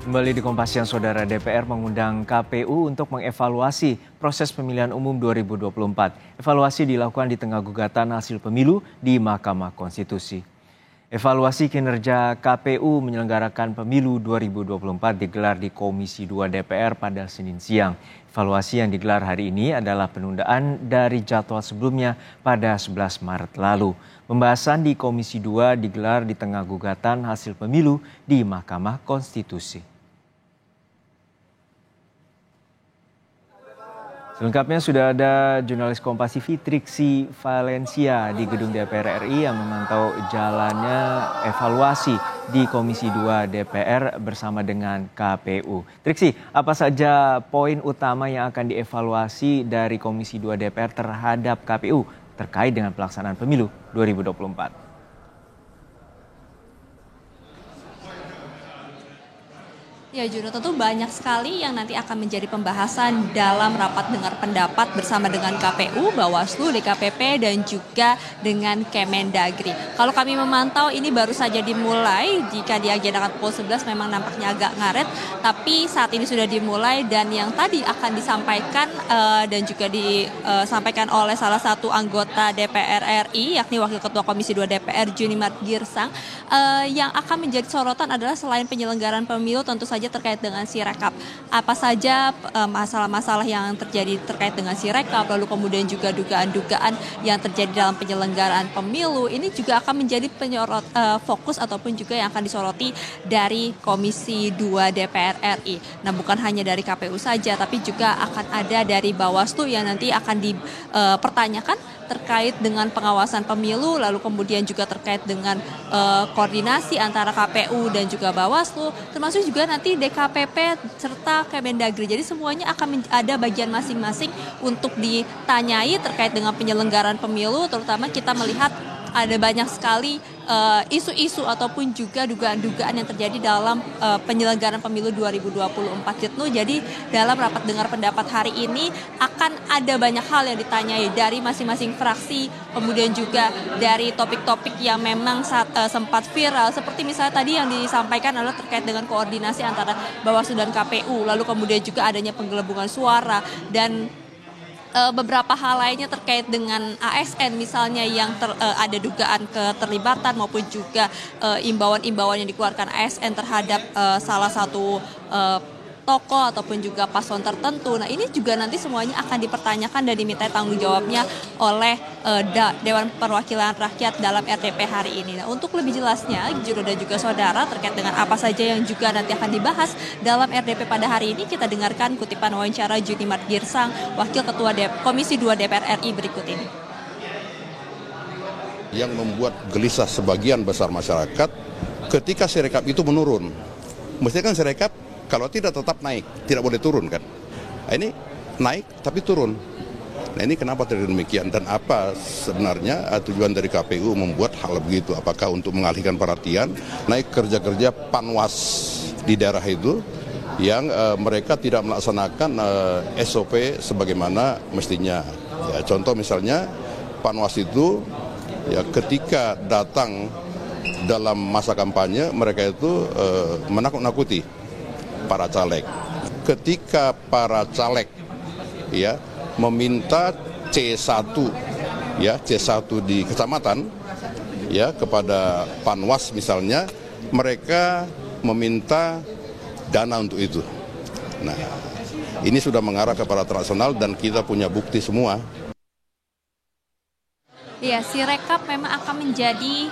Kembali di Kompas Siang, Saudara. DPR mengundang KPU untuk mengevaluasi proses pemilihan umum 2024. Evaluasi dilakukan di tengah gugatan hasil pemilu di Mahkamah Konstitusi. Evaluasi kinerja KPU menyelenggarakan pemilu 2024 digelar di Komisi 2 DPR pada Senin siang. Evaluasi yang digelar hari ini adalah penundaan dari jadwal sebelumnya pada 11 Maret lalu. Pembahasan di Komisi 2 digelar di tengah gugatan hasil pemilu di Mahkamah Konstitusi. Selengkapnya sudah ada jurnalis Kompas TV Triksi Valencia di gedung DPR RI yang memantau jalannya evaluasi di Komisi 2 DPR bersama dengan KPU. Triksi, apa saja poin utama yang akan dievaluasi dari Komisi 2 DPR terhadap KPU terkait dengan pelaksanaan pemilu 2024? Ya Juno, tentu banyak sekali yang nanti akan menjadi pembahasan dalam rapat dengar pendapat bersama dengan KPU, Bawaslu, DKPP, dan juga dengan Kemendagri. Kalau kami memantau ini baru saja dimulai, jika diagendakan pukul 11 memang nampaknya agak ngaret, tapi saat ini sudah dimulai dan yang tadi akan disampaikan dan juga disampaikan oleh salah satu anggota DPR RI, yakni Wakil Ketua Komisi 2 DPR Junimart Girsang, yang akan menjadi sorotan adalah selain penyelenggaraan pemilu tentu saja terkait dengan Sirekap. Apa saja masalah-masalah yang terjadi terkait dengan Sirekap, lalu kemudian juga dugaan-dugaan yang terjadi dalam penyelenggaraan pemilu, ini juga akan menjadi fokus ataupun juga yang akan disoroti dari Komisi 2 DPR RI. Nah, bukan hanya dari KPU saja, tapi juga akan ada dari Bawaslu yang nanti akan dipertanyakan terkait dengan pengawasan pemilu, lalu kemudian juga terkait dengan koordinasi antara KPU dan juga Bawaslu, termasuk juga nanti DKPP serta Kemendagri. Jadi semuanya akan ada bagian masing-masing untuk ditanyai terkait dengan penyelenggaraan pemilu, terutama kita melihat ada banyak sekali isu-isu ataupun juga dugaan-dugaan yang terjadi dalam penyelenggaraan pemilu 2024. Jadi dalam rapat dengar pendapat hari ini akan ada banyak hal yang ditanyai dari masing-masing fraksi, kemudian juga dari topik-topik yang memang sempat viral, seperti misalnya tadi yang disampaikan adalah terkait dengan koordinasi antara Bawaslu dan KPU, lalu kemudian juga adanya penggelembungan suara dan beberapa hal lainnya terkait dengan ASN misalnya yang ada dugaan keterlibatan maupun juga imbauan-imbauan yang dikeluarkan ASN terhadap salah satu tokoh ataupun juga paslon tertentu. Nah, ini juga nanti semuanya akan dipertanyakan dan diminta tanggung jawabnya oleh Dewan Perwakilan Rakyat dalam RDP hari ini. Nah, untuk lebih jelasnya, Juno dan juga saudara, terkait dengan apa saja yang juga nanti akan dibahas dalam RDP pada hari ini, kita dengarkan kutipan wawancara Junimart Girsang, Wakil Ketua Komisi 2 DPR RI berikut ini. Yang membuat gelisah sebagian besar masyarakat ketika Sirekap itu menurun. Mestinya kan Sirekap kalau tidak tetap naik, tidak boleh turun kan. Nah, ini naik tapi turun. Nah, ini kenapa terjadi demikian dan apa sebenarnya tujuan dari KPU membuat hal begitu? Apakah untuk mengalihkan perhatian naik kerja-kerja panwas di daerah itu yang mereka tidak melaksanakan SOP sebagaimana mestinya. Ya, contoh misalnya panwas itu ya ketika datang dalam masa kampanye mereka itu menakut-nakuti para caleg. Ketika para caleg ya meminta C1 ya C1 di kecamatan ya kepada Panwas misalnya, mereka meminta dana untuk itu. Nah, ini sudah mengarah kepada transnasional dan kita punya bukti semua. Ya, Sirekap memang akan menjadi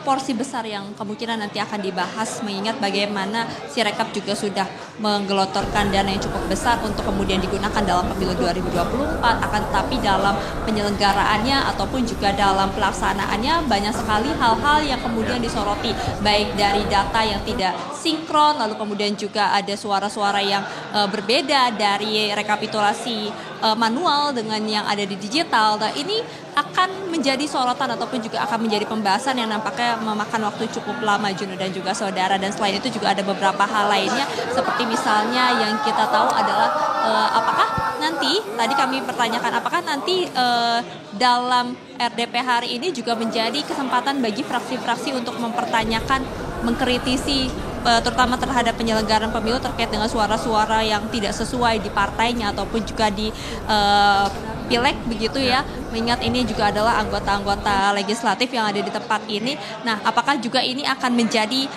porsi besar yang kemungkinan nanti akan dibahas, mengingat bagaimana Sirekap juga sudah menggelontorkan dana yang cukup besar untuk kemudian digunakan dalam pemilu 2024, akan tetapi dalam penyelenggaraannya ataupun juga dalam pelaksanaannya banyak sekali hal-hal yang kemudian disoroti, baik dari data yang tidak sinkron, lalu kemudian juga ada suara-suara yang berbeda dari rekapitulasi manual dengan yang ada di digital. Nah, ini akan menjadi sorotan ataupun juga akan menjadi pembahasan yang nampaknya memakan waktu cukup lama, Juno dan juga saudara. Dan selain itu juga ada beberapa hal lainnya, seperti misalnya yang kita tahu adalah apakah nanti, tadi kami pertanyakan, apakah nanti dalam RDP hari ini juga menjadi kesempatan bagi fraksi-fraksi untuk mempertanyakan, mengkritisi terutama terhadap penyelenggaraan pemilu terkait dengan suara-suara yang tidak sesuai di partainya ataupun juga di pileg begitu ya, mengingat ini juga adalah anggota-anggota legislatif yang ada di tempat ini. Nah, apakah juga ini akan menjadi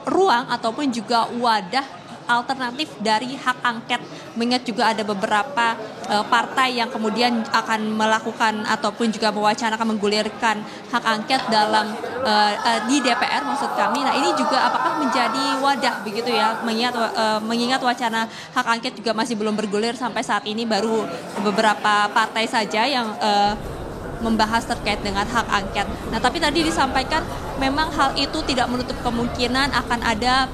ruang ataupun juga wadah alternatif dari hak angket, mengingat juga ada beberapa partai yang kemudian akan melakukan ataupun juga mewacanakan menggulirkan hak angket dalam di DPR maksud kami. Nah, ini juga apakah menjadi wadah begitu ya, mengingat wacana hak angket juga masih belum bergulir sampai saat ini, baru beberapa partai saja yang membahas terkait dengan hak angket. Nah, tapi tadi disampaikan memang hal itu tidak menutup kemungkinan akan ada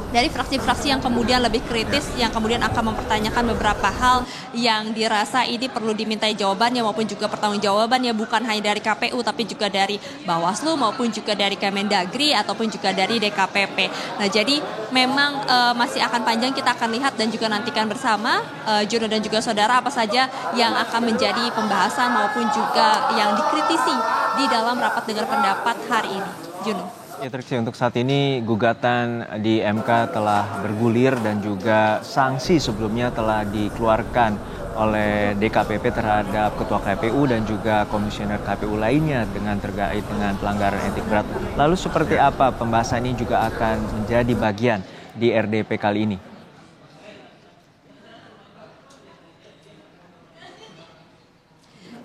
dari fraksi-fraksi yang kemudian lebih kritis, yang kemudian akan mempertanyakan beberapa hal yang dirasa ini perlu dimintai jawabannya maupun juga pertanggungjawabannya, bukan hanya dari KPU tapi juga dari Bawaslu maupun juga dari Kemendagri ataupun juga dari DKPP. Nah, jadi memang masih akan panjang, kita akan lihat dan juga nantikan bersama Juno dan juga saudara apa saja yang akan menjadi pembahasan maupun juga yang dikritisi di dalam rapat dengar pendapat hari ini. Juno. Ya, Triksi, untuk saat ini gugatan di MK telah bergulir dan juga sanksi sebelumnya telah dikeluarkan oleh DKPP terhadap Ketua KPU dan juga Komisioner KPU lainnya dengan terkait dengan pelanggaran etik berat. Lalu seperti apa pembahasan ini juga akan menjadi bagian di RDP kali ini?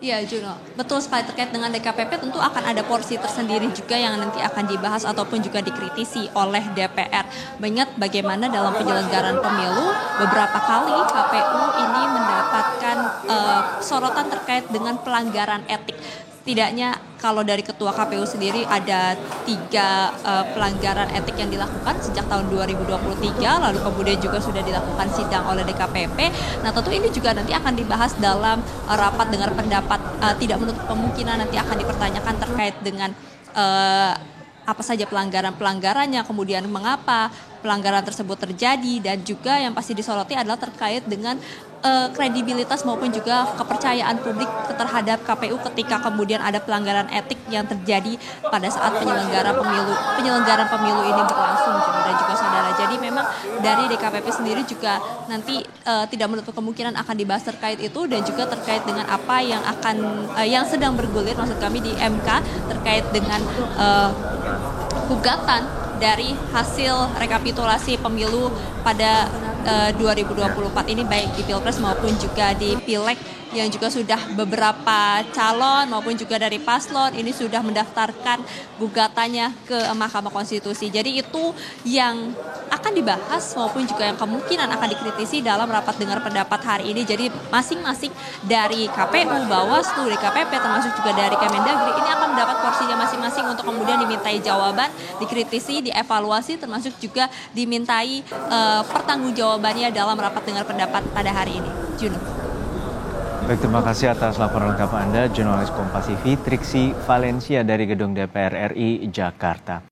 Iya, Juno. Betul sekali, terkait dengan DKPP tentu akan ada porsi tersendiri juga yang nanti akan dibahas ataupun juga dikritisi oleh DPR. Mengingat bagaimana dalam penyelenggaraan pemilu beberapa kali KPU ini mendapatkan sorotan terkait dengan pelanggaran etik. Setidaknya kalau dari Ketua KPU sendiri ada 3 pelanggaran etik yang dilakukan sejak tahun 2023, lalu kemudian juga sudah dilakukan sidang oleh DKPP. Nah, tentu ini juga nanti akan dibahas dalam rapat dengar pendapat, tidak menutup kemungkinan nanti akan dipertanyakan terkait dengan apa saja pelanggarannya, kemudian mengapa pelanggaran tersebut terjadi, dan juga yang pasti disoroti adalah terkait dengan kredibilitas maupun juga kepercayaan publik terhadap KPU ketika kemudian ada pelanggaran etik yang terjadi pada saat penyelenggaraan pemilu ini berlangsung, dan juga saudara. Jadi memang dari DKPP sendiri juga nanti tidak menutup kemungkinan akan dibahas terkait itu, dan juga terkait dengan apa yang sedang bergulir maksud kami di MK terkait dengan gugatan dari hasil rekapitulasi pemilu pada 2024 ini, baik di Pilpres maupun juga di Pileg, yang juga sudah beberapa calon maupun juga dari paslon ini sudah mendaftarkan gugatannya ke Mahkamah Konstitusi. Jadi itu yang akan dibahas maupun juga yang kemungkinan akan dikritisi dalam rapat dengar pendapat hari ini. Jadi masing-masing dari KPU, Bawaslu, DKPP termasuk juga dari Kemendagri ini akan mendapat porsinya masing-masing untuk kemudian dimintai jawaban, dikritisi, dievaluasi, termasuk juga dimintai pertanggungjawabannya dalam rapat dengar pendapat pada hari ini. Juno. Baik, terima kasih atas laporan lengkap Anda, jurnalis Kompas TV, Triksi Valencia dari Gedung DPR RI Jakarta.